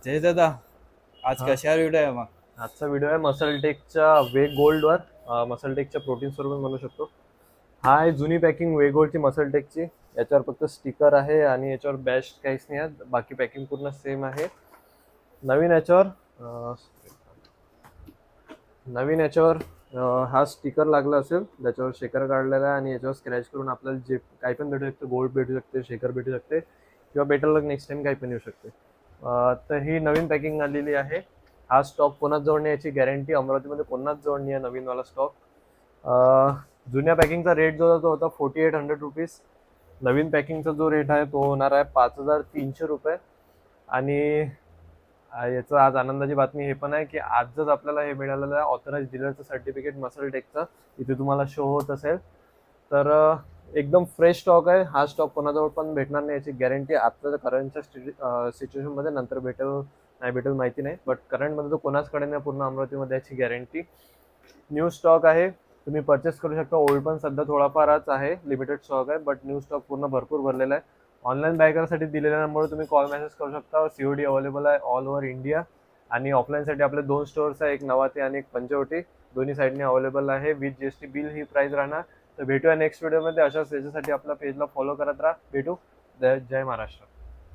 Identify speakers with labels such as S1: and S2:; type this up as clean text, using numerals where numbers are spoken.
S1: जय दादा. आज
S2: हा.
S1: कशावर व्हिडिओ आहे मग?
S2: आजचा व्हिडिओ आहे मसल टेकच्या वे गोल्डवर. मसल टेकच्या प्रोटीन्सवर पण म्हणू शकतो. हा आहे जुनी पॅकिंग वे गोल्डची मसल टेकची. याच्यावर फक्त स्टिकर आहे आणि याच्यावर बॅश काहीच नाही आहे. बाकी पॅकिंग पूर्ण सेम आहे. नवीन याच्यावर अं, नवीन याच्यावर हा स्टिकर लागला असेल, ज्याच्यावर शेकर काढलेला आहे आणि याच्यावर स्क्रॅच करून आपल्याला जे काही पण भेटू शकते, गोल्ड भेटू शकते, शेकर भेटू शकते किंवा बेटर लक नेक्स्ट टाइम काही पण येऊ शकते. तर ही नवीन पॅकिंग आलेली आहे. हा स्टॉक पुन्हा जोडणे याची गॅरंटी अमरावतीमध्ये पुन्हाच जोडणी आहे नवीनवाला स्टॉक. जुन्या पॅकिंगचा रेट जो होता तो होता 4800 रुपीज. नवीन पॅकिंगचा जो रेट आहे तो होणार आहे 5300 रुपये. आणि याचं आज आनंदाची बातमी हे पण आहे की आजच आपल्याला हे मिळालेलं आहे ऑथराइज डीलरचं सर्टिफिकेट मसल टेकचं. इथे तुम्हाला शो होत असेल तर एकदम फ्रेश स्टॉक आहे. हा स्टॉक कोणाजवळ पण भेटणार नाही याची गॅरंटी. आत्ताच्या करंटच्या सिच्युएशनमध्ये नंतर भेटेल नाही भेटेल माहिती नाही, बट करंटमध्ये तो कोणाचकडे नाही पूर्ण अमरावतीमध्ये याची गॅरंटी. न्यू स्टॉक आहे, तुम्ही परचेस करू शकता. ओल्ड पण सध्या थोडाफारच आहे, लिमिटेड स्टॉक आहे, बट न्यू स्टॉक पूर्ण भरपूर भरलेला आहे. ऑनलाईन बाय करण्यासाठी दिलेल्या नंबरवर तुम्ही कॉल मेसेज करू शकता. सीओडी अवेलेबल आहे ऑल ओव्हर इंडिया. आणि ऑफलाईनसाठी आपले 2 स्टोअर्स आहे, एक नवाते आणि एक पंचवटी. दोन्ही साईडने अवेलेबल आहे. With GST bill he price राहणार. तर भेटूया नेक्स्ट व्हिडिओमध्ये. अशाच याच्यासाठी आपल्या पेजला फॉलो करत राहा. भेटू. जय जय महाराष्ट्र.